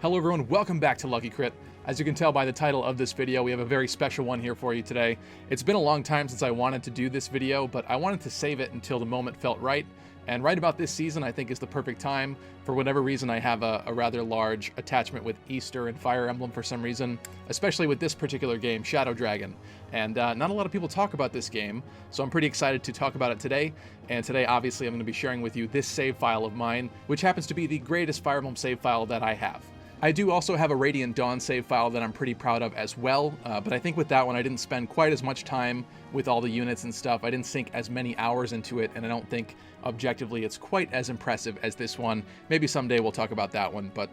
Hello everyone, welcome back to Lucky Crit. As you can tell by the title of this video, we have a very special one here for you today. It's been a long time since I wanted to do this video, but I wanted to save it until the moment felt right. And right about this season, I think is the perfect time. For whatever reason, I have a rather large attachment with Easter and Fire Emblem for some reason, especially with this particular game, Shadow Dragon. And not a lot of people talk about this game, so I'm pretty excited to talk about it today. And today, obviously, I'm going to be sharing with you this save file of mine, which happens to be the greatest Fire Emblem save file that I have. I do also have a Radiant Dawn save file that I'm pretty proud of as well, but I think with that one I didn't spend quite as much time with all the units and stuff. I didn't sink as many hours into it, and I don't think objectively it's quite as impressive as this one. Maybe someday we'll talk about that one, but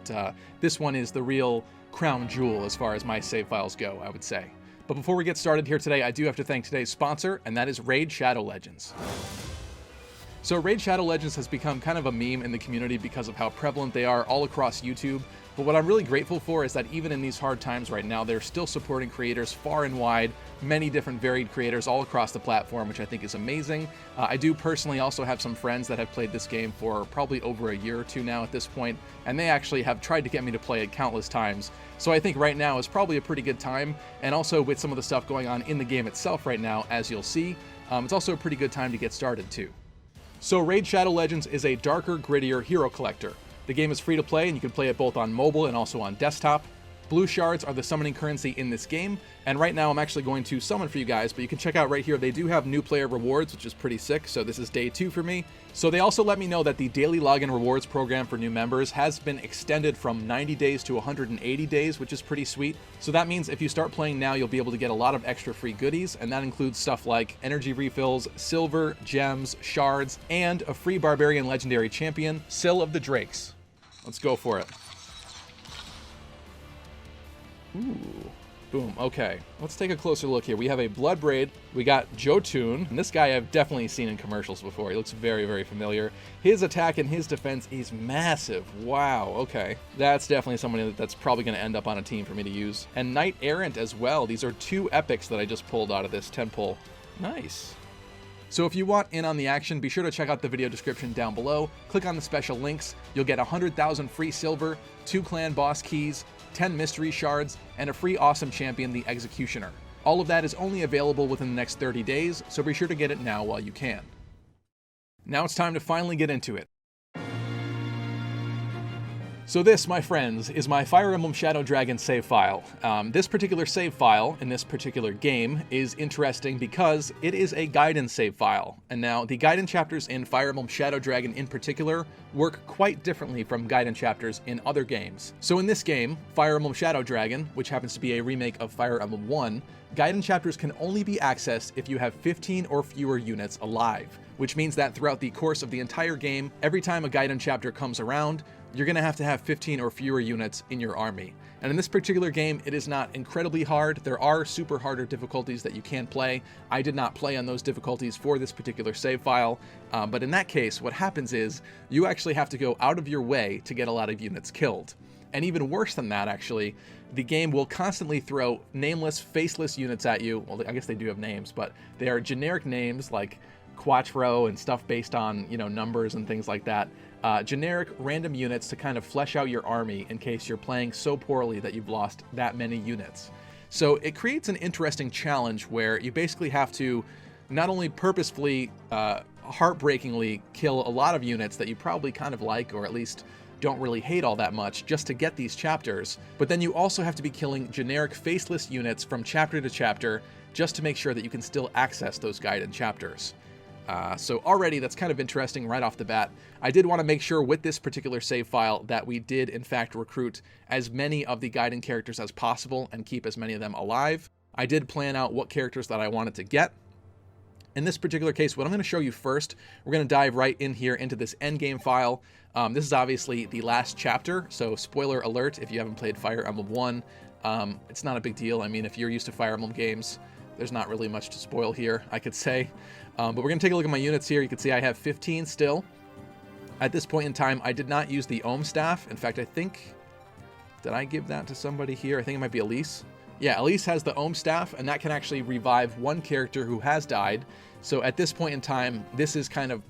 this one is the real crown jewel as far as my save files go, I would say. But before we get started here today, I do have to thank today's sponsor, and that is Raid Shadow Legends. So Raid Shadow Legends has become kind of a meme in the community because of how prevalent they are all across YouTube. But what I'm really grateful for is that even in these hard times right now, they're still supporting creators far and wide, many different varied creators all across the platform, which I think is amazing. I do personally also have some friends that have played this game for probably over a year or two now at this point, and they actually have tried to get me to play it countless times. So I think right now is probably a pretty good time, and also with some of the stuff going on in the game itself right now, as you'll see, it's also a pretty good time to get started too. So Raid Shadow Legends is a darker, grittier hero collector. The game is free to play, and you can play it both on mobile and also on desktop. Blue shards are the summoning currency in this game, and right now I'm actually going to summon for you guys, but you can check out right here, they do have new player rewards, which is pretty sick, so this is day 2 for me. So they also let me know that the daily login rewards program for new members has been extended from 90 days to 180 days, which is pretty sweet. So that means if you start playing now, you'll be able to get a lot of extra free goodies, and that includes stuff like energy refills, silver, gems, shards, and a free barbarian legendary champion, Syl of the Drakes. Let's go for it. Ooh, boom, okay. Let's take a closer look here. We have a Bloodbraid, we got Jotun, and this guy I've definitely seen in commercials before. He looks very, very familiar. His attack and his defense is massive. Wow, okay. That's definitely somebody that's probably going to end up on a team for me to use. And Knight Errant as well. These are 2 epics that I just pulled out of this 10-pull. Nice. So if you want in on the action, be sure to check out the video description down below. Click on the special links. You'll get 100,000 free silver, 2 clan boss keys, 10 mystery shards, and a free awesome champion, the Executioner. All of that is only available within the next 30 days, so be sure to get it now while you can. Now it's time to finally get into it. So this, my friends, is my Fire Emblem Shadow Dragon save file. This particular save file in this particular game is interesting because it is a Gaiden save file. And now the Gaiden chapters in Fire Emblem Shadow Dragon in particular work quite differently from Gaiden chapters in other games. So in this game, Fire Emblem Shadow Dragon, which happens to be a remake of Fire Emblem 1, Gaiden chapters can only be accessed if you have 15 or fewer units alive, which means that throughout the course of the entire game, every time a Gaiden chapter comes around, you're going to have 15 or fewer units in your army. And in this particular game, it is not incredibly hard. There are super harder difficulties that you can play. I did not play on those difficulties for this particular save file, but in that case, what happens is you actually have to go out of your way to get a lot of units killed. And even worse than that, actually, the game will constantly throw nameless, faceless units at you. Well, I guess they do have names, but they are generic names like Quattro and stuff based on, numbers and things like that. Generic random units to kind of flesh out your army in case you're playing so poorly that you've lost that many units. So it creates an interesting challenge where you basically have to not only purposefully, heartbreakingly kill a lot of units that you probably kind of like, or at least don't really hate all that much, just to get these chapters, but then you also have to be killing generic faceless units from chapter to chapter just to make sure that you can still access those Gaiden chapters. So already that's kind of interesting right off the bat. I did want to make sure with this particular save file that we did in fact recruit as many of the Gaiden characters as possible and keep as many of them alive. I did plan out what characters that I wanted to get. In this particular case, what I'm going to show you first, we're going to dive right in here into this endgame file. This is obviously the last chapter, so spoiler alert if you haven't played Fire Emblem 1. It's not a big deal. I mean, if you're used to Fire Emblem games, there's not really much to spoil here, I could say. But we're going to take a look at my units here. You can see I have 15 still. At this point in time, I did not use the Ohm Staff. In fact, I think... Did I give that to somebody here? I think it might be Elise. Yeah, Elise has the Ohm Staff, and that can actually revive one character who has died. So at this point in time, this is kind of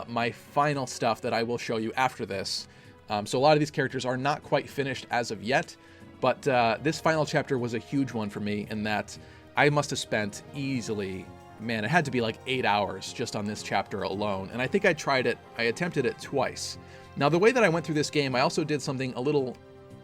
my final stuff that I will show you after this. So a lot of these characters are not quite finished as of yet, but this final chapter was a huge one for me in that I must have spent easily, man, it had to be like 8 hours just on this chapter alone. And I think I attempted it twice. Now, the way that I went through this game, I also did something a little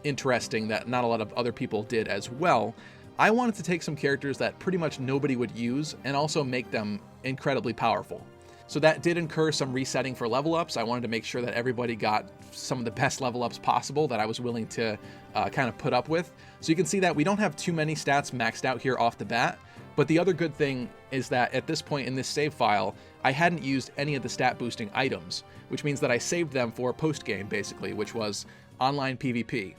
interesting that not a lot of other people did as well. I wanted to take some characters that pretty much nobody would use and also make them incredibly powerful. So that did incur some resetting for level ups. I wanted to make sure that everybody got some of the best level ups possible that I was willing to kind of put up with. So you can see that we don't have too many stats maxed out here off the bat. But the other good thing is that at this point in this save file, I hadn't used any of the stat boosting items, which means that I saved them for post-game basically, which was online PvP.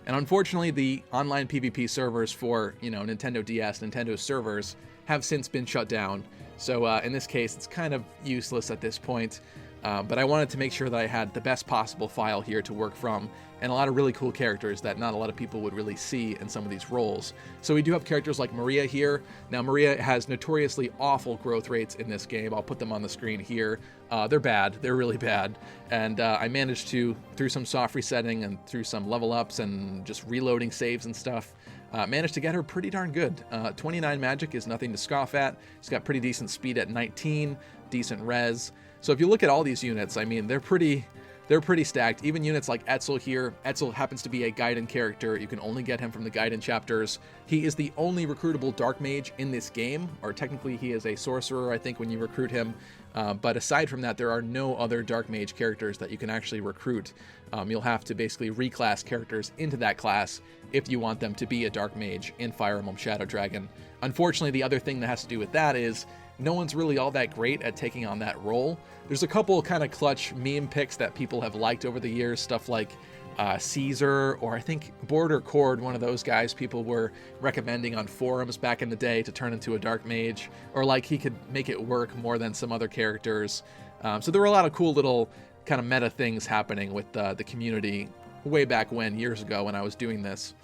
And unfortunately, the online PvP servers for, Nintendo DS, Nintendo servers have since been shut down. So in this case, it's kind of useless at this point. But I wanted to make sure that I had the best possible file here to work from, and a lot of really cool characters that not a lot of people would really see in some of these roles. So we do have characters like Maria here. Now, Maria has notoriously awful growth rates in this game. I'll put them on the screen here. They're bad. They're really bad. And I managed to, through some soft resetting and through some level ups and just reloading saves and stuff, managed to get her pretty darn good. 29 magic is nothing to scoff at. She's got pretty decent speed at 19, decent res. So if you look at all these units, I mean, they're pretty stacked. Even units like Etzel here. Etzel happens to be a Gaiden character. You can only get him from the Gaiden chapters. He is the only recruitable Dark Mage in this game, or technically he is a sorcerer, I think, when you recruit him. But aside from that, there are no other Dark Mage characters that you can actually recruit. You'll have to basically reclass characters into that class if you want them to be a Dark Mage in Fire Emblem Shadow Dragon. Unfortunately, the other thing that has to do with that is no one's really all that great at taking on that role. There's a couple kind of clutch meme picks that people have liked over the years, stuff like Caesar, or I think Border Cord, one of those guys people were recommending on forums back in the day to turn into a Dark Mage, or like he could make it work more than some other characters. So there were a lot of cool little kind of meta things happening with the community way back when, years ago when I was doing this.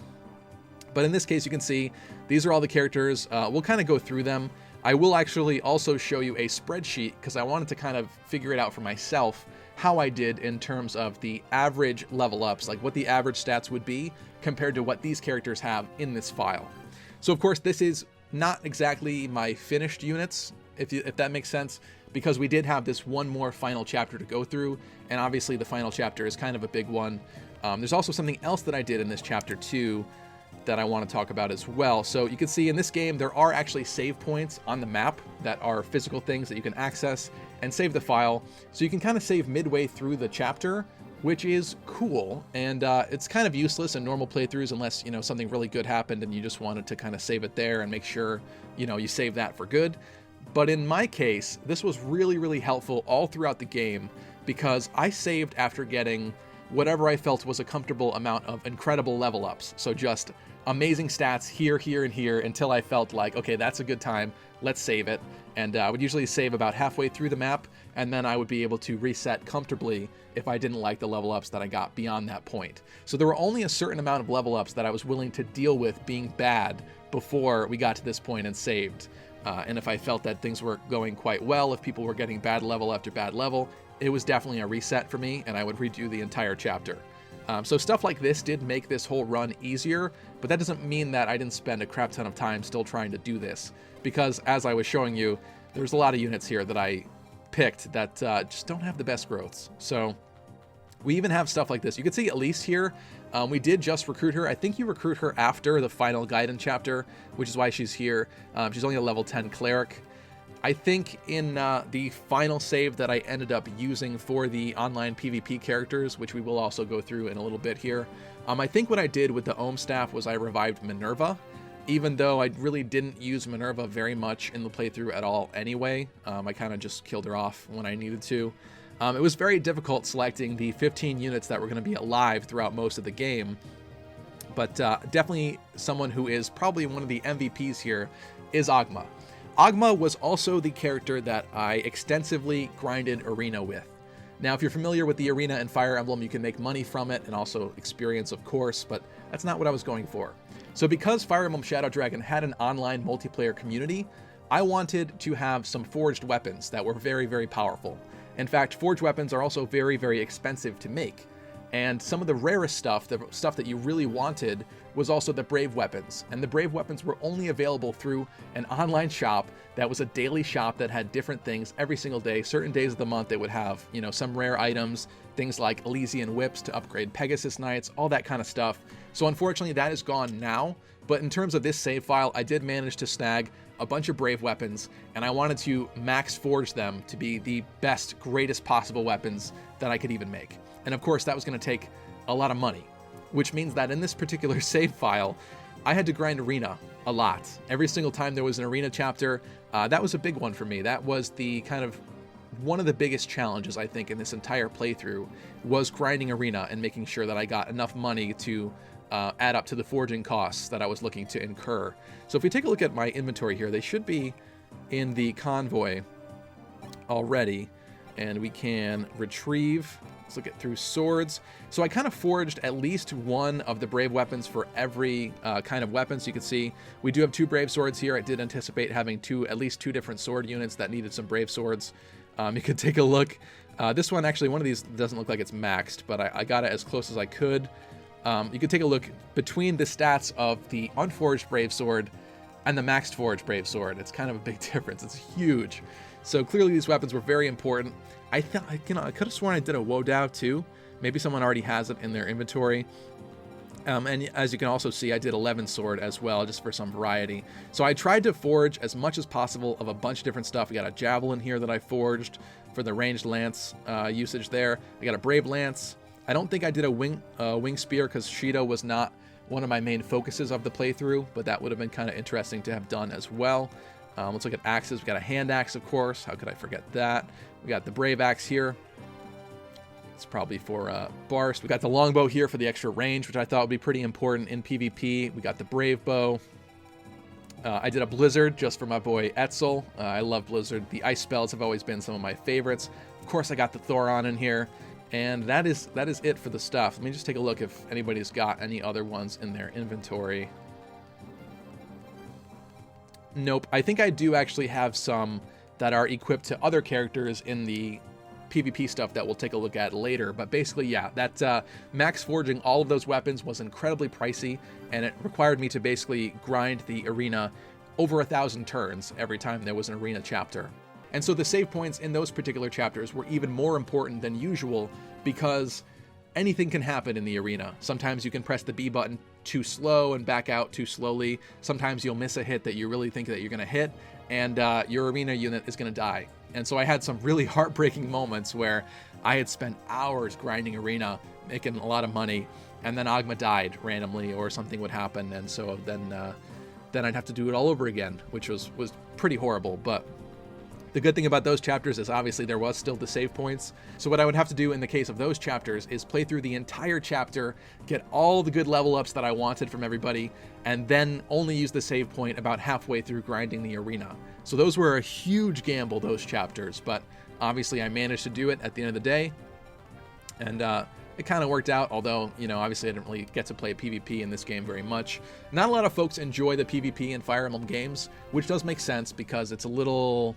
But in this case, you can see these are all the characters. We'll kind of go through them. I will actually also show you a spreadsheet because I wanted to kind of figure it out for myself how I did in terms of the average level ups, like what the average stats would be compared to what these characters have in this file. So of course, this is not exactly my finished units, if that makes sense, because we did have this one more final chapter to go through, and obviously the final chapter is kind of a big one. There's also something else that I did in this chapter too that I want to talk about as well. So you can see in this game, there are actually save points on the map that are physical things that you can access and save the file. So you can kind of save midway through the chapter, which is cool. And it's kind of useless in normal playthroughs unless, something really good happened and you just wanted to kind of save it there and make sure, you save that for good. But in my case, this was really, really helpful all throughout the game because I saved after getting whatever I felt was a comfortable amount of incredible level ups. So just amazing stats here, here, and here until I felt like, okay, that's a good time. Let's save it. And I would usually save about halfway through the map, and then I would be able to reset comfortably if I didn't like the level ups that I got beyond that point. So there were only a certain amount of level ups that I was willing to deal with being bad before we got to this point and saved. And if I felt that things were going quite well, if people were getting bad level after bad level, it was definitely a reset for me, and I would redo the entire chapter. So stuff like this did make this whole run easier, but that doesn't mean that I didn't spend a crap ton of time still trying to do this, because as I was showing you, there's a lot of units here that I picked that just don't have the best growths. So we even have stuff like this. You can see Elise here. We did just recruit her. I think you recruit her after the final Gaiden chapter, which is why she's here. She's only a level 10 cleric. I think in the final save that I ended up using for the online PvP characters, which we will also go through in a little bit here, I think what I did with the Ohm Staff was I revived Minerva, even though I really didn't use Minerva very much in the playthrough at all anyway. I kind of just killed her off when I needed to. It was very difficult selecting the 15 units that were going to be alive throughout most of the game, but definitely someone who is probably one of the MVPs here is Ogma. Ogma was also the character that I extensively grinded Arena with. Now, if you're familiar with the Arena in Fire Emblem, you can make money from it and also experience, of course, but that's not what I was going for. So because Fire Emblem Shadow Dragon had an online multiplayer community, I wanted to have some forged weapons that were very, very powerful. In fact, forged weapons are also very, very expensive to make. And some of the rarest stuff, the stuff that you really wanted, was also the brave weapons. And the brave weapons were only available through an online shop that was a daily shop that had different things every single day. Certain days of the month, they would have, you know, some rare items, things like Elysian whips to upgrade Pegasus Knights, all that kind of stuff. So unfortunately, that is gone now. But in terms of this save file, I did manage to snag a bunch of brave weapons, and I wanted to max forge them to be the best, greatest possible weapons that I could even make. And of course, that was going to take a lot of money, which means that in this particular save file, I had to grind arena a lot. Every single time there was an arena chapter, that was a big one for me. That was the kind of one of the biggest challenges, I think, in this entire playthrough, was grinding arena and making sure that I got enough money to add up to the forging costs that I was looking to incur. So if we take a look at my inventory here, they should be in the convoy already, and we can retrieve. Let's look at through swords. So I kind of forged at least one of the brave weapons for every kind of weapon. So you can see we do have 2 brave swords here. I did anticipate having at least two different sword units that needed some brave swords. You could take a look. This one, actually, one of these doesn't look like it's maxed, but I got it as close as I could. You could take a look between the stats of the unforged brave sword and the maxed forged brave sword. It's kind of a big difference. It's huge. So clearly these weapons were very important. I thought, you know, I could have sworn I did a Wodow too. Maybe someone already has it in their inventory. And as you can also see, I did 11 sword as well, just for some variety. So I tried to forge as much as possible of a bunch of different stuff. We got a javelin here that I forged for the ranged lance usage there. I got a brave lance. I don't think I did a wing spear because Shido was not one of my main focuses of the playthrough, but that would have been kind of interesting to have done as well. Let's look at axes. We got a hand axe, of course. How could I forget that? We got the brave axe here. It's probably for Barst. We got the longbow here for the extra range, which I thought would be pretty important in PvP. We got the brave bow. I did a blizzard just for my boy Etzel. I love blizzard. The ice spells have always been some of my favorites. Of course, I got the Thoron in here. And that is it for the stuff. Let me just take a look if anybody's got any other ones in their inventory. Nope. I think I do actually have some that are equipped to other characters in the PvP stuff that we'll take a look at later. But basically, yeah, that max forging all of those weapons was incredibly pricey, and it required me to basically grind the arena over 1,000 turns every time there was an arena chapter. And so the save points in those particular chapters were even more important than usual because anything can happen in the arena. Sometimes you can press the B button too slow and back out too slowly. Sometimes you'll miss a hit that you really think that you're going to hit, and your arena unit is going to die. And so I had some really heartbreaking moments where I had spent hours grinding arena, making a lot of money, and then Agma died randomly or something would happen, and so then I'd have to do it all over again, which was pretty horrible. But the good thing about those chapters is obviously there was still the save points. So what I would have to do in the case of those chapters is play through the entire chapter, get all the good level ups that I wanted from everybody, and then only use the save point about halfway through grinding the arena. So those were a huge gamble, those chapters, but obviously I managed to do it at the end of the day. And it kind of worked out, although, you know, obviously I didn't really get to play PvP in this game very much. Not a lot of folks enjoy the PvP in Fire Emblem games, which does make sense because it's a little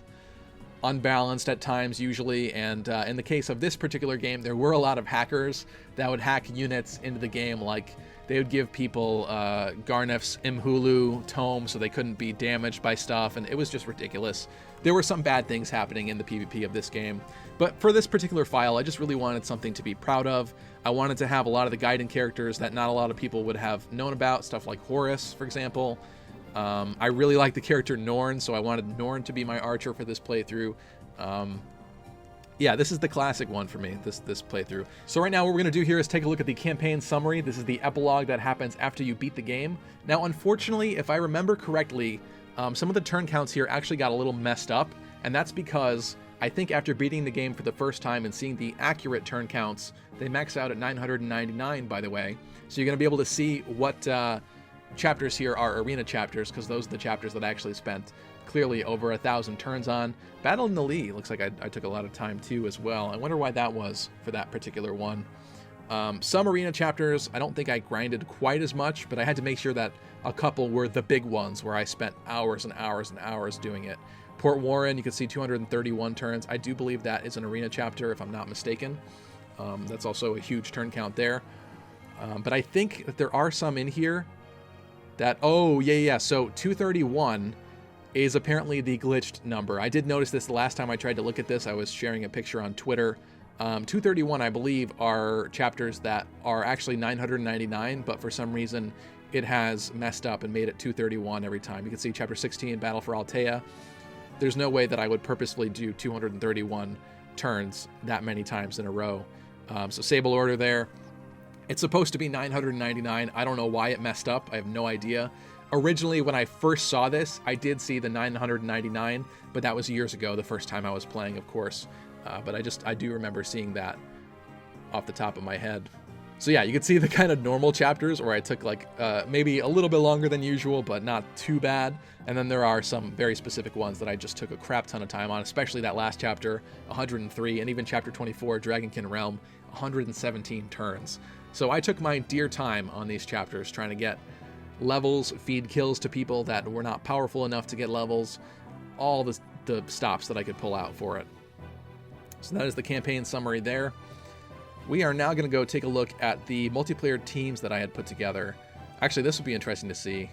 unbalanced at times usually, and in the case of this particular game, there were a lot of hackers that would hack units into the game. Like they would give people Garnef's Imhulu tome so they couldn't be damaged by stuff, and it was just ridiculous. There were some bad things happening in the PvP of this game, but for this particular file, I just really wanted something to be proud of. I wanted to have a lot of the Gaiden characters that not a lot of people would have known about, stuff like Horus, for example. I really like the character Norn, so I wanted Norn to be my archer for this playthrough. Yeah, this is the classic one for me, this playthrough. So right now what we're going to do here is take a look at the campaign summary. This is the epilogue that happens after you beat the game. Now, unfortunately, if I remember correctly, some of the turn counts here actually got a little messed up, and that's because I think after beating the game for the first time and seeing the accurate turn counts, they max out at 999, by the way. So you're going to be able to see what chapters here are arena chapters, because those are the chapters that I actually spent clearly over 1,000 turns on. Battle in the Lee looks like I took a lot of time too as well. I wonder why that was for that particular one. Some arena chapters, I don't think I grinded quite as much, but I had to make sure that a couple were the big ones where I spent hours and hours and hours doing it. Port Warren, you can see 231 turns. I do believe that is an arena chapter, if I'm not mistaken. That's also a huge turn count there. But I think that there are some in here that, oh, yeah. So 231 is apparently the glitched number. I did notice this the last time I tried to look at this. I was sharing a picture on Twitter. 231, I believe, are chapters that are actually 999, but for some reason it has messed up and made it 231 every time. You can see chapter 16, Battle for Altea. There's no way that I would purposefully do 231 turns that many times in a row. So Sable Order there. It's supposed to be 999. I don't know why it messed up. I have no idea. Originally, when I first saw this, I did see the 999, but that was years ago, the first time I was playing, of course. But I do remember seeing that off the top of my head. So yeah, you can see the kind of normal chapters where I took like maybe a little bit longer than usual, but not too bad. And then there are some very specific ones that I just took a crap ton of time on, especially that last chapter, 103, and even chapter 24, Dragonkin Realm, 117 turns. So I took my dear time on these chapters trying to get levels, feed kills to people that were not powerful enough to get levels, all the stops that I could pull out for it. So that is the campaign summary there. We are now going to go take a look at the multiplayer teams that I had put together. Actually, this would be interesting to see.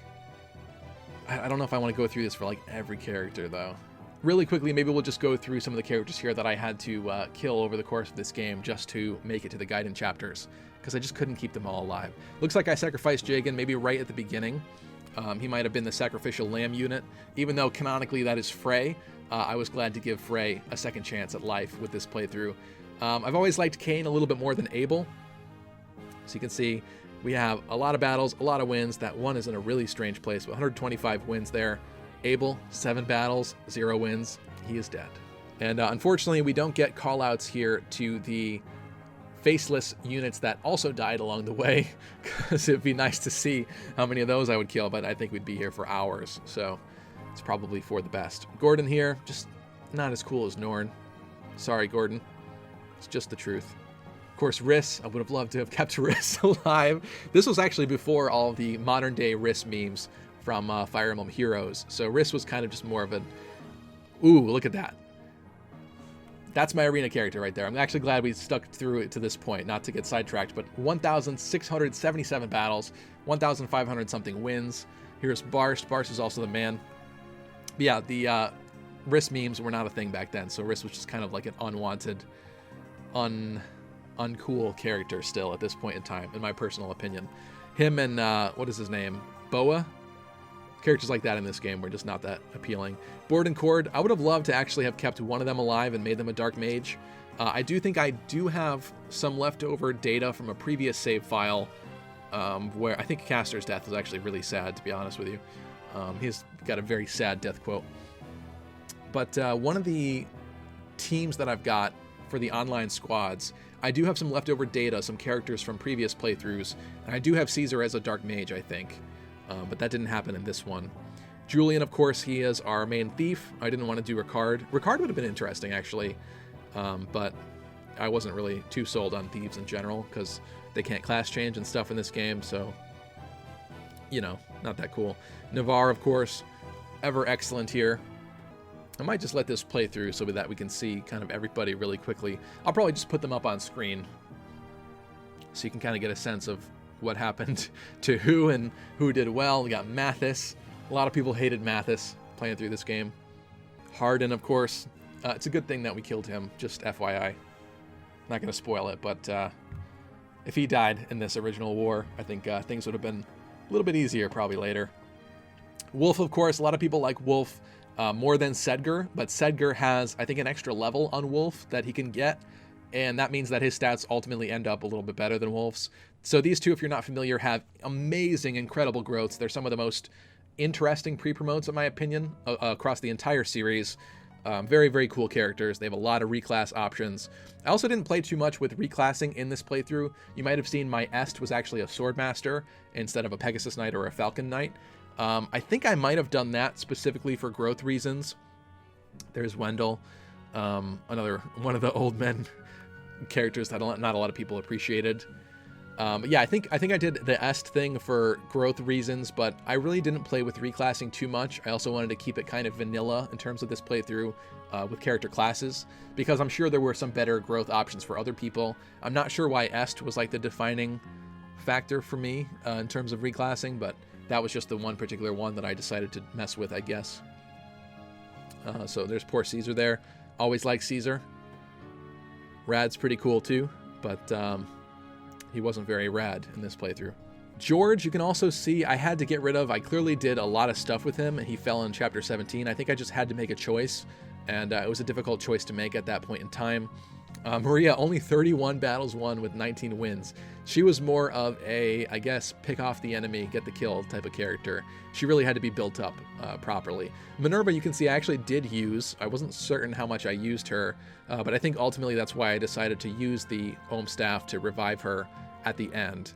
I don't know if I want to go through this for like every character though. Really quickly, maybe we'll just go through some of the characters here that I had to kill over the course of this game just to make it to the Gaiden chapters, because I just couldn't keep them all alive. Looks like I sacrificed Jagan maybe right at the beginning. He might have been the sacrificial lamb unit. Even though canonically that is Frey, I was glad to give Frey a second chance at life with this playthrough. I've always liked Kain a little bit more than Abel. So you can see we have a lot of battles, a lot of wins. That one is in a really strange place, but 125 wins there. Abel, 7 battles, 0 wins. He is dead. And unfortunately, we don't get callouts here to the faceless units that also died along the way, because it'd be nice to see how many of those I would kill, but I think we'd be here for hours, so it's probably for the best. Gordon here, just not as cool as Norn. Sorry, Gordon. It's just the truth. Of course, Riss, I would have loved to have kept Riss alive. This was actually before all the modern day Riss memes from Fire Emblem Heroes, so Riss was kind of just more of an, ooh, look at that. That's my arena character right there. I'm actually glad we stuck through it to this point, not to get sidetracked, but 1,677 battles, 1,500 something wins. Here's Barst. Barst is also the man. But yeah, the Riss memes were not a thing back then, so Riss was just kind of like an unwanted, uncool character still at this point in time, in my personal opinion. Him and, what is his name? Boa? Characters like that in this game were just not that appealing. Board and Cord, I would have loved to actually have kept one of them alive and made them a Dark Mage. I do think I do have some leftover data from a previous save file where I think Castor's death was actually really sad, to be honest with you. He's got a very sad death quote. But one of the teams that I've got for the online squads, I do have some leftover data, some characters from previous playthroughs, and I do have Caesar as a Dark Mage, I think. But that didn't happen in this one. Julian, of course, he is our main thief. I didn't want to do Ricard. Ricard would have been interesting, actually, but I wasn't really too sold on thieves in general, because they can't class change and stuff in this game, so, you know, not that cool. Navarre, of course, ever excellent here. I might just let this play through so that we can see kind of everybody really quickly. I'll probably just put them up on screen so you can kind of get a sense of what happened to who and who did well. We got Mathis. A lot of people hated Mathis playing through this game. Hardin, of course. It's a good thing that we killed him, just FYI. Not going to spoil it, but if he died in this original war, I think things would have been a little bit easier probably later. Wolf, of course. A lot of people like Wolf more than Sedgar, but Sedgar has, I think, an extra level on Wolf that he can get, and that means that his stats ultimately end up a little bit better than Wolf's. So these two, if you're not familiar, have amazing, incredible growths. They're some of the most interesting pre-promotes, in my opinion, across the entire series. Very, very cool characters. They have a lot of reclass options. I also didn't play too much with reclassing in this playthrough. You might have seen my Est was actually a Swordmaster instead of a Pegasus Knight or a Falcon Knight. I think I might have done that specifically for growth reasons. There's Wendell, another one of the old men characters that not a lot of people appreciated. Yeah, I think I did the est thing for growth reasons, but I really didn't play with reclassing too much. I also wanted to keep it kind of vanilla in terms of this playthrough with character classes, because I'm sure there were some better growth options for other people. I'm not sure why est was like the defining factor for me in terms of reclassing, but that was just the one particular one that I decided to mess with, I guess. So there's poor Caesar there. Always like Caesar. Rad's pretty cool too, but he wasn't very rad in this playthrough. George, you can also see I had to get rid of. I clearly did a lot of stuff with him, and he fell in chapter 17. I think I just had to make a choice, and it was a difficult choice to make at that point in time. Maria, only 31 battles won with 19 wins. She was more of a, I guess, pick off the enemy, get the kill type of character. She really had to be built up properly. Minerva, you can see I actually did use. I wasn't certain how much I used her, but I think ultimately that's why I decided to use the Ohm Staff to revive her at the end.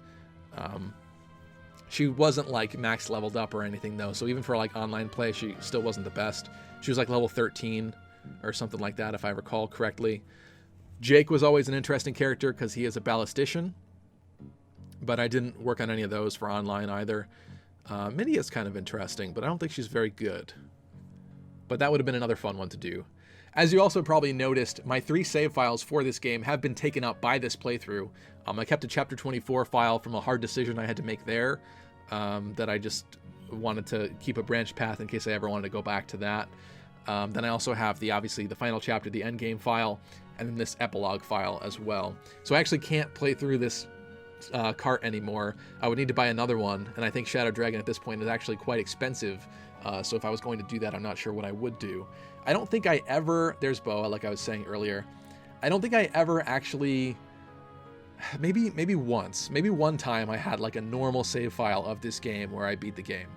She wasn't like max leveled up or anything though, so even for like online play, she still wasn't the best. She was like level 13 or something like that, if I recall correctly. Jake was always an interesting character because he is a ballistician, but I didn't work on any of those for online either. Minnie is kind of interesting, but I don't think she's very good. But that would have been another fun one to do. As you also probably noticed, my 3 save files for this game have been taken up by this playthrough. I kept a chapter 24 file from a hard decision I had to make there that I just wanted to keep a branch path in case I ever wanted to go back to that. Then I also have obviously the final chapter, the end game file, and then this epilogue file as well. So I actually can't play through this cart anymore. I would need to buy another one, and I think Shadow Dragon at this point is actually quite expensive. So if I was going to do that, I'm not sure what I would do. I don't think I ever, there's Boa, like I was saying earlier. I don't think I ever actually, maybe one time I had like a normal save file of this game where I beat the game.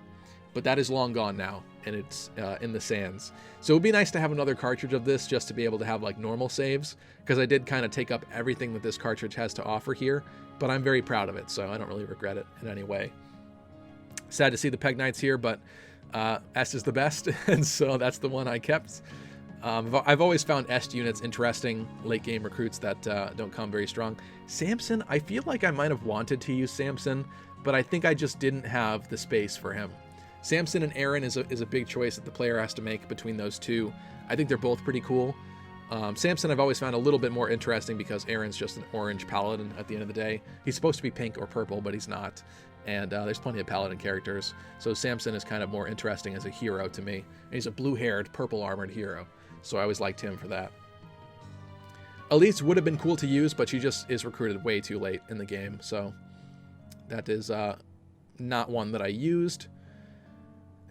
But that is long gone now, and it's in the sands. So it would be nice to have another cartridge of this just to be able to have like normal saves, because I did kind of take up everything that this cartridge has to offer here, but I'm very proud of it, so I don't really regret it in any way. Sad to see the Peg Knights here, but Est is the best, and so that's the one I kept. I've always found Est units interesting, late game recruits that don't come very strong. Samson, I feel like I might have wanted to use Samson, but I think I just didn't have the space for him. Samson and Aaron is a big choice that the player has to make between those two. I think they're both pretty cool. Samson I've always found a little bit more interesting because Aaron's just an orange paladin at the end of the day. He's supposed to be pink or purple, but he's not. And there's plenty of paladin characters. So Samson is kind of more interesting as a hero to me. And he's a blue-haired, purple-armored hero. So I always liked him for that. Elise would have been cool to use, but she just is recruited way too late in the game. So that is not one that I used.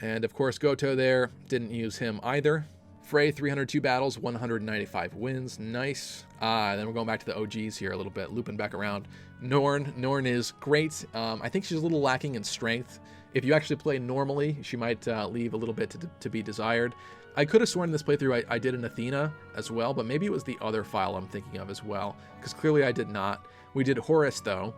And of course, Goto there, didn't use him either. Frey, 302 battles, 195 wins. Nice. Then we're going back to the OGs here a little bit, looping back around. Norn is great. I think she's a little lacking in strength. If you actually play normally, she might leave a little bit to be desired. I could have sworn in this playthrough I did an Athena as well, but maybe it was the other file I'm thinking of as well, because clearly I did not. We did Horus, though.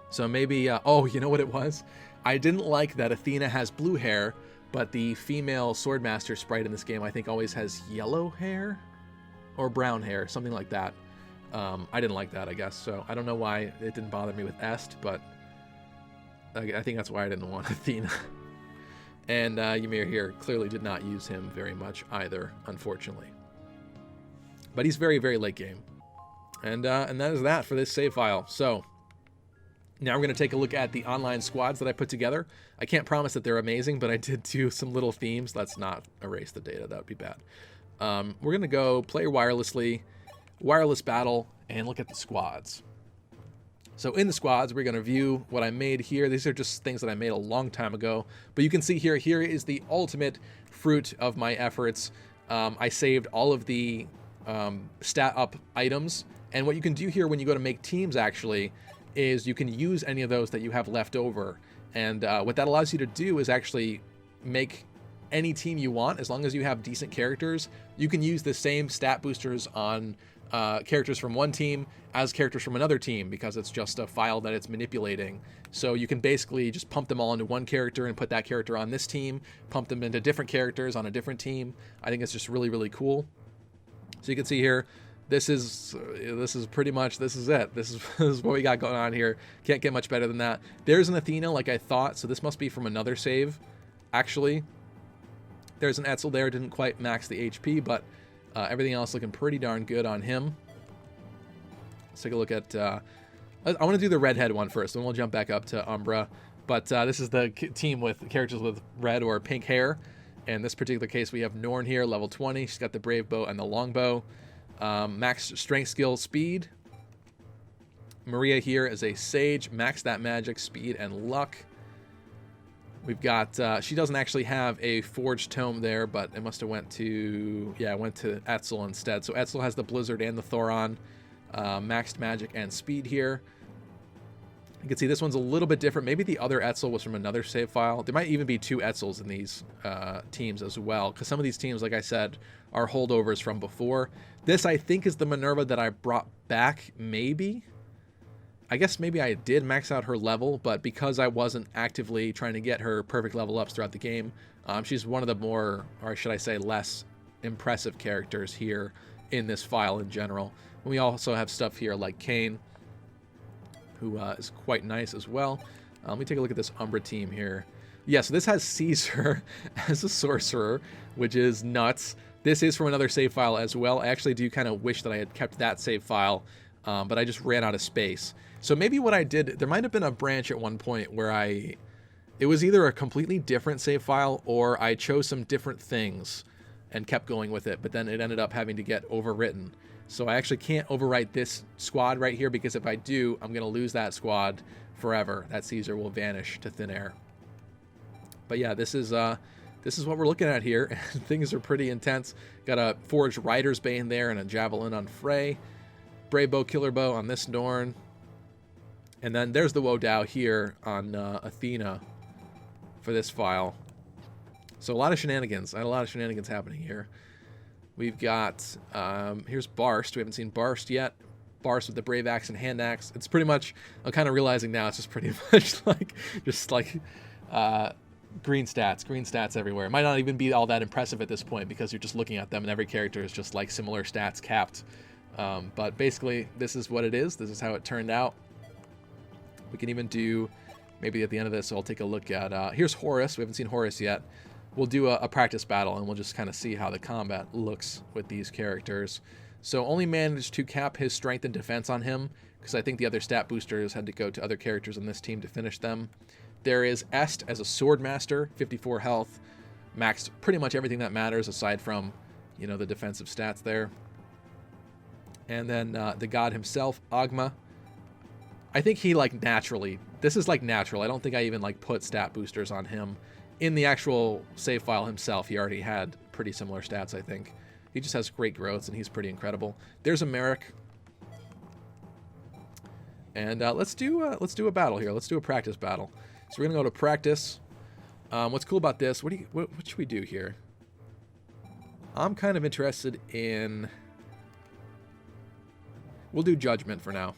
So maybe, oh, you know what it was? I didn't like that Athena has blue hair, but the female Swordmaster sprite in this game I think always has yellow hair or brown hair, something like that. I didn't like that, I guess, so I don't know why it didn't bother me with Est, but I think that's why I didn't want Athena. And Ymir here clearly did not use him very much either, unfortunately. But he's very, very late game. And that is that for this save file. So now we're going to take a look at the online squads that I put together. I can't promise that they're amazing, but I did do some little themes. Let's not erase the data. That would be bad. We're going to go player wirelessly, wireless battle, and look at the squads. So in the squads, we're going to view what I made here. These are just things that I made a long time ago. But you can see here is the ultimate fruit of my efforts. I saved all of the stat up items. And what you can do here when you go to make teams, actually, is you can use any of those that you have left over. And what that allows you to do is actually make any team you want. As long as you have decent characters, you can use the same stat boosters on characters from one team as characters from another team, because it's just a file that it's manipulating. So you can basically just pump them all into one character and put that character on this team, pump them into different characters on a different team. I think it's just really, really cool. So you can see here, this is pretty much, this is it. This is what we got going on here. Can't get much better than that. There's an Athena like I thought, so this must be from another save, actually. There's an Etzel there, didn't quite max the HP, but everything else looking pretty darn good on him. Let's take a look at, I want to do the redhead one first, then we'll jump back up to Umbra. But this is the team with characters with red or pink hair. In this particular case, we have Norn here, level 20. She's got the Brave Bow and the Longbow. Max strength, skill, speed. Maria here is a sage. Max that magic, speed, and luck. We've got, she doesn't actually have a forged tome there, but it must have went to, yeah, it went to Etzel instead. So Etzel has the Blizzard and the Thoron. Maxed magic and speed here. You can see this one's a little bit different. Maybe the other Etzel was from another save file. There might even be two Etzels in these teams as well, because some of these teams, like I said, are holdovers from before. This, I think, is the Minerva that I brought back, maybe. I guess maybe I did max out her level, but because I wasn't actively trying to get her perfect level ups throughout the game, she's one of the more, or should I say, less impressive characters here in this file in general. And we also have stuff here like Kayn, who is quite nice as well. Let me take a look at this Umbra team here. Yeah, so this has Caesar as a sorcerer, which is nuts. This is from another save file as well. I actually do kind of wish that I had kept that save file, but I just ran out of space. So maybe what I did, there might have been a branch at one point where it was either a completely different save file or I chose some different things and kept going with it, but then it ended up having to get overwritten. So I actually can't overwrite this squad right here, because if I do, I'm going to lose that squad forever. That Caesar will vanish to thin air. But yeah, this is what we're looking at here. Things are pretty intense. Got a Forged Rider's Bane there and a Javelin on Frey. Brave Bow, Killer Bow on this Norn. And then there's the Wodow here on Athena for this file. So a lot of shenanigans. I had a lot of shenanigans happening here. We've got, here's Barst. We haven't seen Barst yet. Barst with the Brave Axe and Hand Axe. It's pretty much, I'm kind of realizing now, it's just pretty much like, green stats everywhere. It might not even be all that impressive at this point, because you're just looking at them and every character is just like similar stats capped. But basically, this is what it is. This is how it turned out. We can even do, maybe at the end of this, I'll take a look at, here's Horus. We haven't seen Horus yet. We'll do a practice battle, and we'll just kind of see how the combat looks with these characters. So only managed to cap his strength and defense on him, because I think the other stat boosters had to go to other characters on this team to finish them. There is Est as a sword master, 54 health, maxed pretty much everything that matters aside from, you know, the defensive stats there. And then the god himself, Agma. I think he like naturally, this is like natural. I don't think I even like put stat boosters on him. In the actual save file himself, he already had pretty similar stats, I think. He just has great growths, and he's pretty incredible. There's a Merrick. And let's do a battle here. Let's do a practice battle. So we're gonna go to practice. What's cool about this? What should we do here? I'm kind of interested in. We'll do Judgment for now.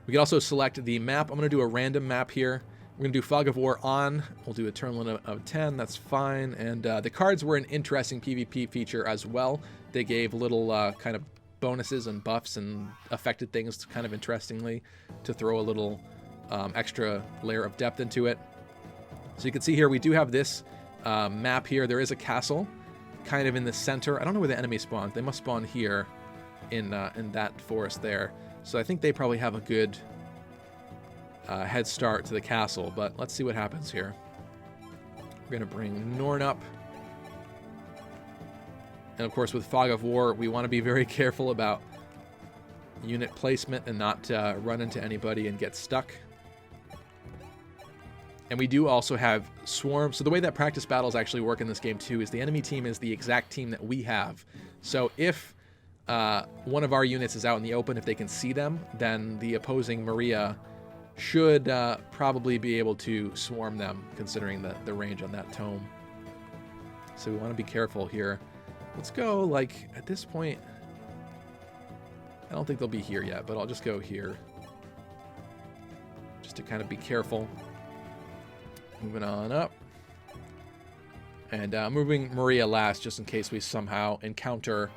We can also select the map. I'm gonna do a random map here. We're going to do Fog of War on. We'll do a turn limit of 10. That's fine. And the cards were an interesting PvP feature as well. They gave little kind of bonuses and buffs and affected things kind of interestingly to throw a little extra layer of depth into it. So you can see here we do have this map here. There is a castle kind of in the center. I don't know where the enemy spawns. They must spawn here in that forest there. So I think they probably have a good head start to the castle, but let's see what happens here. We're going to bring Norn up. And of course, with Fog of War, we want to be very careful about unit placement and not run into anybody and get stuck. And we do also have Swarm. So the way that practice battles actually work in this game too is the enemy team is the exact team that we have. So if one of our units is out in the open, if they can see them, then the opposing Maria should probably be able to swarm them, considering the range on that tome. So we want to be careful here. Let's go, like, at this point, I don't think they'll be here yet, but I'll just go here. Just to kind of be careful. Moving on up. And moving Maria last, just in case we somehow encounter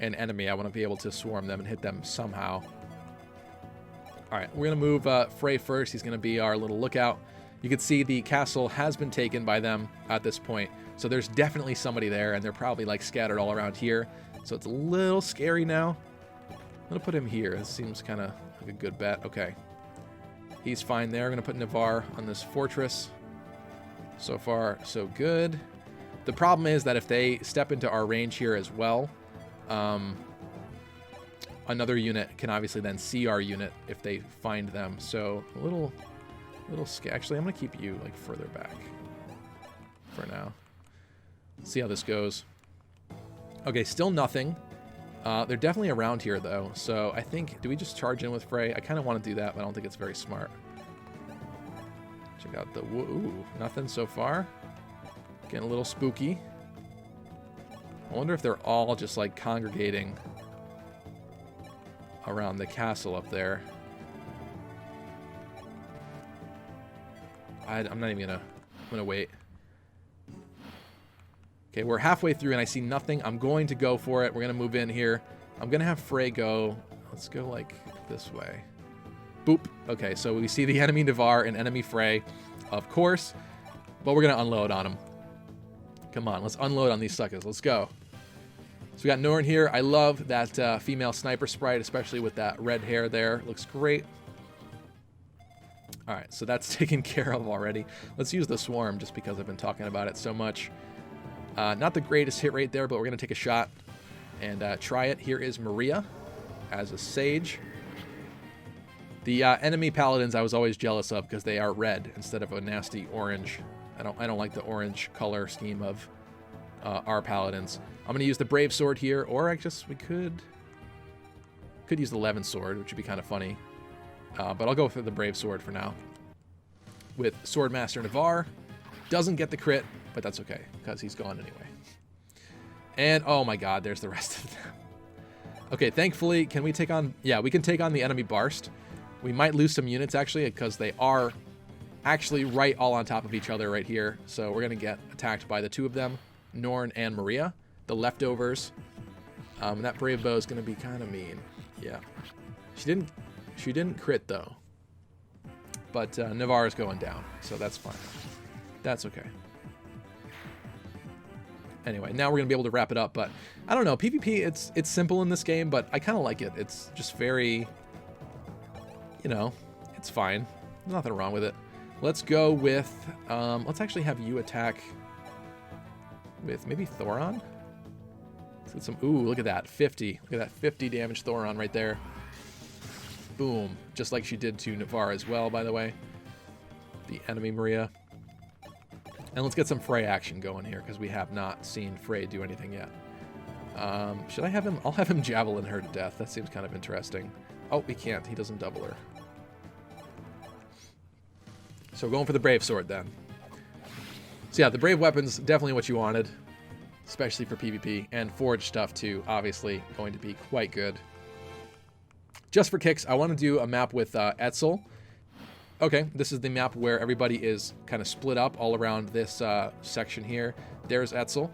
an enemy, I want to be able to swarm them and hit them somehow. All right, we're going to move Frey first. He's going to be our little lookout. You can see the castle has been taken by them at this point. So there's definitely somebody there, and they're probably like scattered all around here. So it's a little scary now. I'm going to put him here. This seems kind of like a good bet. Okay. He's fine there. I'm going to put Navarre on this fortress. So far, so good. The problem is that if they step into our range here as well, another unit can obviously then see our unit if they find them. So a little actually, I'm going to keep you like further back for now. See how this goes. Okay, still nothing. They're definitely around here though. So I think, do we just charge in with Frey? I kind of want to do that, but I don't think it's very smart. Check out the, ooh, nothing so far. Getting a little spooky. I wonder if they're all just like congregating around the castle up there. I'm not even gonna, I'm gonna wait. Okay, we're halfway through and I see nothing. I'm going to go for it. We're gonna move in here. I'm gonna have Frey go, let's go like this way. Boop. Okay, so we see the enemy Navarre and enemy Frey, of course, but we're gonna unload on them. Come on, let's unload on these suckers. Let's go. So we got Norn here. I love that female sniper sprite, especially with that red hair there. Looks great. All right, so that's taken care of already. Let's use the swarm just because I've been talking about it so much. Not the greatest hit rate there, but we're going to take a shot and try it. Here is Maria as a sage. The enemy paladins I was always jealous of because they are red instead of a nasty orange. I don't like the orange color scheme of our paladins. I'm going to use the brave sword here, or I guess we could use the Levin sword, which would be kind of funny. But I'll go for the brave sword for now. With Swordmaster Navarre. Doesn't get the crit, but that's okay, because he's gone anyway. And, oh my god, there's the rest of them. Okay, thankfully, can we take on... Yeah, we can take on the enemy Barst. We might lose some units, actually, because they are actually right all on top of each other right here. So we're going to get attacked by the two of them, Norn and Maria, the leftovers. And that brave bow is going to be kind of mean. Yeah. She didn't crit, though. But Navarre is going down, so that's fine. That's okay. Anyway, now we're going to be able to wrap it up, but I don't know. PvP, it's simple in this game, but I kind of like it. It's just very, you know, it's fine. Nothing wrong with it. Let's go with, let's actually have you attack with maybe Thoron. Let's get some, ooh, look at that, 50. Look at that 50 damage Thoron right there. Boom. Just like she did to Navarre as well, by the way. The enemy Maria. And let's get some Frey action going here, because we have not seen Frey do anything yet. Should I have him? I'll have him javelin her to death. That seems kind of interesting. Oh, he can't. He doesn't double her. So we're going for the brave sword then. So yeah, the brave weapon's definitely what you wanted, especially for PvP. And forge stuff too, obviously going to be quite good. Just for kicks, I want to do a map with Etzel. Okay, this is the map where everybody is kind of split up all around this section here. There's Etzel.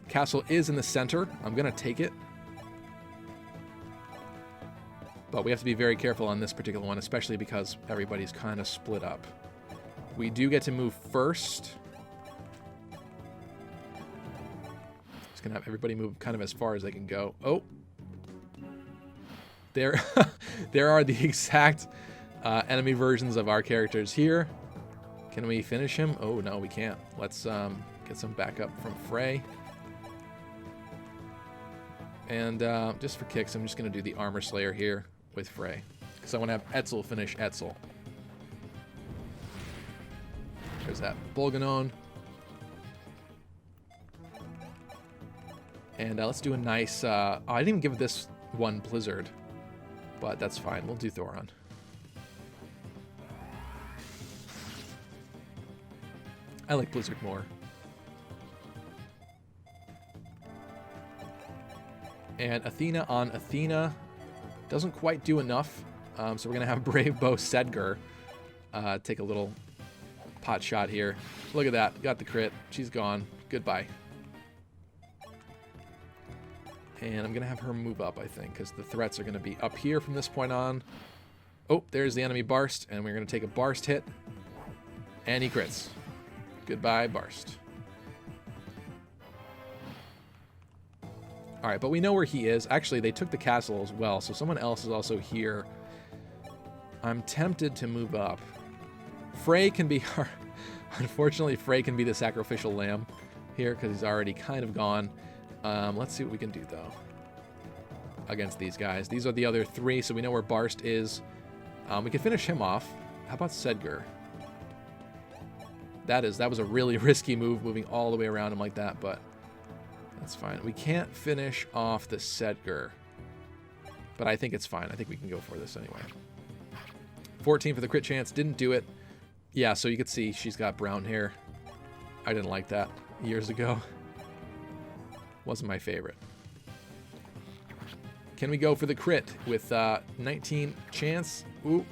Castle is in the center. I'm going to take it. But we have to be very careful on this particular one, especially because everybody's kind of split up. We do get to move first. Just going to have everybody move kind of as far as they can go. Oh. There are the exact enemy versions of our characters here. Can we finish him? Oh, no, we can't. Let's get some backup from Frey. And just for kicks, I'm just going to do the Armor Slayer here with Frey. Because I want to have Etzel finish Etzel. There's that Bolganon. And let's do a nice... oh, I didn't even give this one Blizzard. But that's fine. We'll do Thoron. I like Blizzard more. And Athena on Athena doesn't quite do enough. So we're going to have Brave Bow Sedgar take a little pot shot here. Look at that. Got the crit. She's gone. Goodbye. And I'm going to have her move up, I think, because the threats are going to be up here from this point on. Oh, there's the enemy Barst, and we're going to take a Barst hit. And he crits. Goodbye, Barst. All right, but we know where he is. Actually, they took the castle as well, so someone else is also here. I'm tempted to move up. Frey can be... Unfortunately, Frey can be the sacrificial lamb here because he's already kind of gone. Let's see what we can do, though, against these guys. These are the other three, so we know where Barst is. We can finish him off. How about Sedgar? That was a really risky move, moving all the way around him like that, but that's fine. We can't finish off the Sedgar, but I think it's fine. I think we can go for this anyway. 14 for the crit chance. Didn't do it. Yeah, so you could see she's got brown hair. I didn't like that years ago. Wasn't my favorite. Can we go for the crit with 19 chance? Ooh,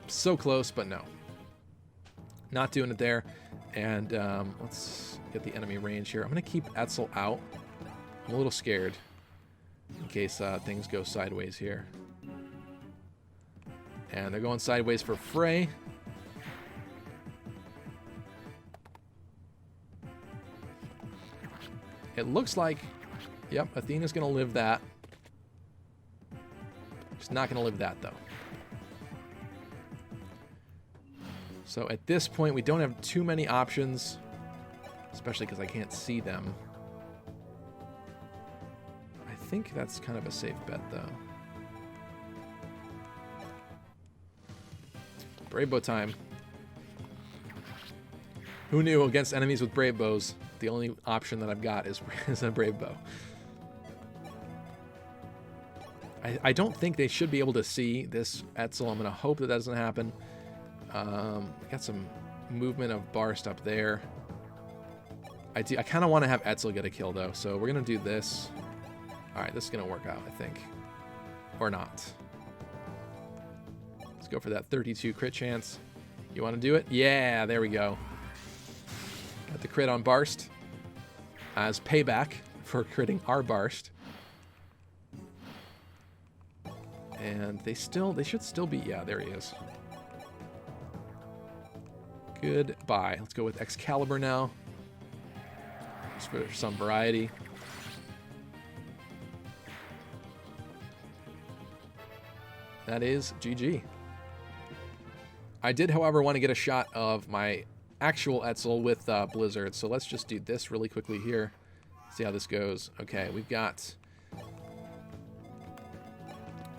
so close, but no. Not doing it there. And let's get the enemy range here. I'm going to keep Etzel out. I'm a little scared in case things go sideways here. And they're going sideways for Frey. It looks like, yep, Athena's going to live that. She's not going to live that, though. So at this point, we don't have too many options, especially because I can't see them. I think that's kind of a safe bet, though. Brave bow time. Who knew against enemies with brave bows, the only option that I've got is a brave bow. I don't think they should be able to see this Etzel. I'm going to hope that doesn't happen. Got some movement of Barst up there. I kind of want to have Etzel get a kill, though, so we're going to do this. All right, this is going to work out, I think. Or not. Let's go for that 32 crit chance. You want to do it? Yeah, there we go. Got the crit on Barst as payback for critting our Barst. And they should still be, yeah, there he is. Goodbye. Let's go with Excalibur now. Just for some variety. That is GG. I did, however, want to get a shot of my actual Etzel with Blizzard, so let's just do this really quickly here. See how this goes. Okay, we've got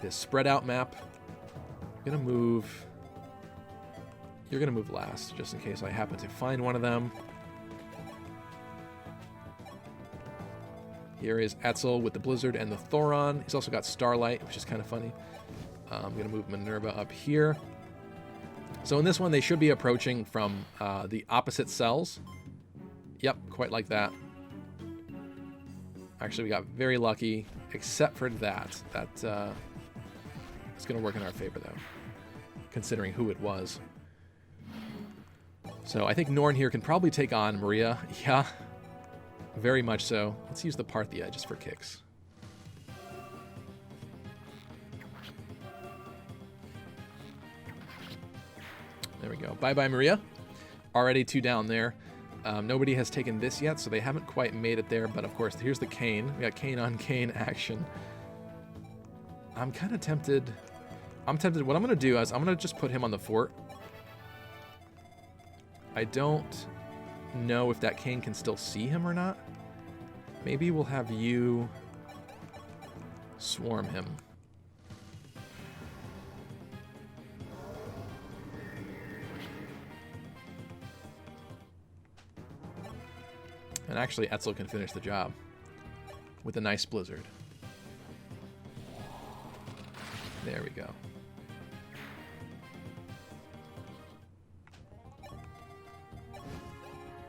this spread out map. I'm gonna move. You're gonna move last, just in case I happen to find one of them. Here is Etzel with the Blizzard and the Thoron. He's also got Starlight, which is kind of funny. I'm gonna move Minerva up here. So in this one, they should be approaching from the opposite cells. Yep, quite like that. Actually, we got very lucky, except for that. That it's going to work in our favor, though, considering who it was. So I think Norn here can probably take on Maria. Yeah, very much so. Let's use the Parthia just for kicks. There we go. Bye-bye, Maria. Already 2 down there. Nobody has taken this yet, so they haven't quite made it there. But, of course, here's the Kayn. We got Kayn on Kayn action. I'm kind of tempted. What I'm going to do is I'm going to just put him on the fort. I don't know if that Kayn can still see him or not. Maybe we'll have you swarm him. And actually, Etzel can finish the job with a nice Blizzard. There we go.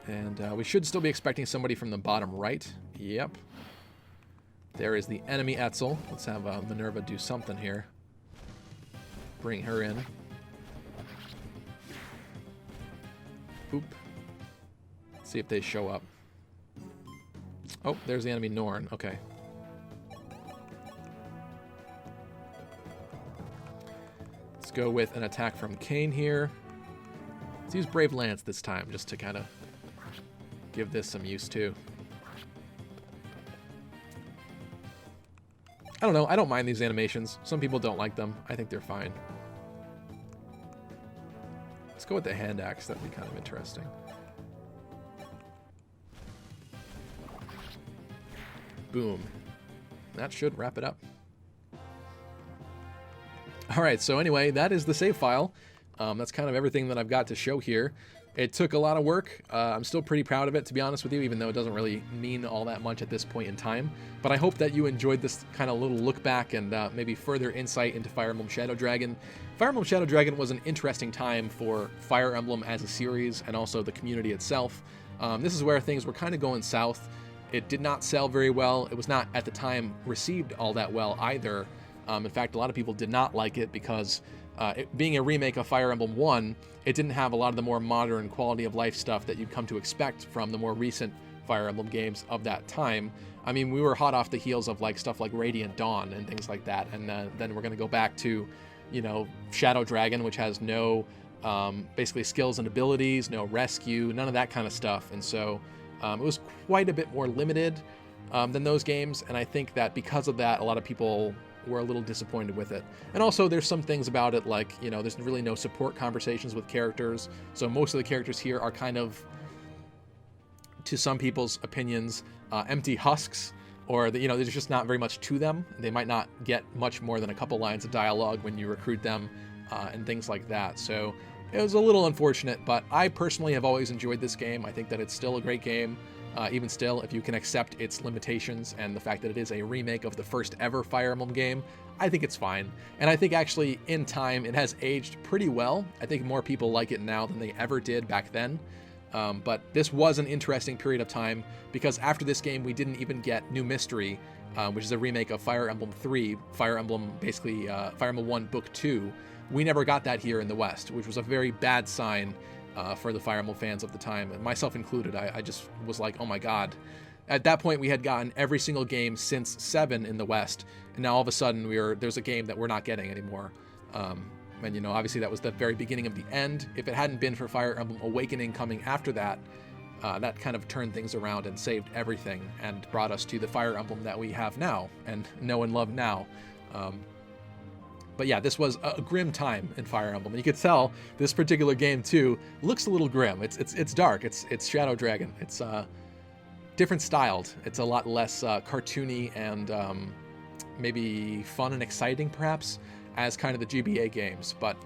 And we should still be expecting somebody from the bottom right. Yep. There is the enemy Etzel. Let's have Minerva do something here. Bring her in. Boop. Let's see if they show up. Oh, there's the enemy Norn. Okay. go with an attack from Kane here. Let's use Brave Lance this time, just to kind of give this some use too. I don't know, I don't mind these animations. Some people don't like them. I think they're fine. Let's go with the hand axe, that'd be kind of interesting. Boom. That should wrap it up. Alright, so anyway, that is the save file. That's kind of everything that I've got to show here. It took a lot of work. I'm still pretty proud of it, to be honest with you, even though it doesn't really mean all that much at this point in time. But I hope that you enjoyed this kind of little look back and maybe further insight into Fire Emblem Shadow Dragon. Fire Emblem Shadow Dragon was an interesting time for Fire Emblem as a series and also the community itself. This is where things were kind of going south. It did not sell very well. It was not, at the time, received all that well either. In fact, a lot of people did not like it because it being a remake of Fire Emblem 1, it didn't have a lot of the more modern quality of life stuff that you'd come to expect from the more recent Fire Emblem games of that time. I mean, we were hot off the heels of like stuff like Radiant Dawn and things like that, and then we're going to go back to, you know, Shadow Dragon, which has no basically skills and abilities, no rescue, none of that kind of stuff, and so it was quite a bit more limited than those games, and I think that because of that, a lot of people were a little disappointed with it. And also there's some things about it like, you know, there's really no support conversations with characters, so most of the characters here are kind of, to some people's opinions, empty husks, or you know, there's just not very much to them. They might not get much more than a couple lines of dialogue when you recruit them, and things like that. So it was a little unfortunate, but I personally have always enjoyed this game. I think that it's still a great game. Even still, if you can accept its limitations and the fact that it is a remake of the first ever Fire Emblem game, I think it's fine. And I think actually, in time, it has aged pretty well. I think more people like it now than they ever did back then. But this was an interesting period of time, because after this game, we didn't even get New Mystery, which is a remake of Fire Emblem 3, Fire Emblem, basically, Fire Emblem 1 Book 2. We never got that here in the West, which was a very bad sign for the Fire Emblem fans of the time, and myself included. I just was like, oh my god. At that point, we had gotten every single game since 7 in the West, and now all of a sudden there's a game that we're not getting anymore. And you know, obviously that was the very beginning of the end. If it hadn't been for Fire Emblem Awakening coming after that, that kind of turned things around and saved everything and brought us to the Fire Emblem that we have now and know and love now. But yeah, this was a grim time in Fire Emblem, and you could tell this particular game too looks a little grim. It's dark. It's Shadow Dragon. It's different styled. It's a lot less cartoony and maybe fun and exciting, perhaps, as kind of the GBA games. But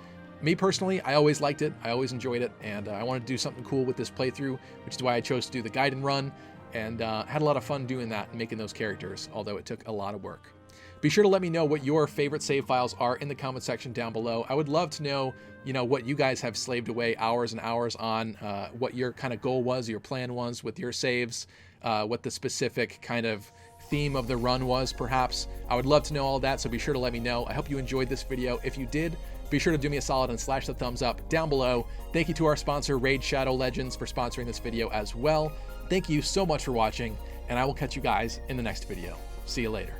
me personally, I always liked it. I always enjoyed it, and I wanted to do something cool with this playthrough, which is why I chose to do the Gaiden run, and had a lot of fun doing that and making those characters, although it took a lot of work. Be sure to let me know what your favorite save files are in the comment section down below. I would love to know, you know, what you guys have slaved away hours and hours on, what your kind of goal was, your plan was with your saves, what the specific kind of theme of the run was, perhaps. I would love to know all that, so be sure to let me know. I hope you enjoyed this video. If you did, be sure to do me a solid and slash the thumbs up down below. Thank you to our sponsor, Raid Shadow Legends, for sponsoring this video as well. Thank you so much for watching, and I will catch you guys in the next video. See you later.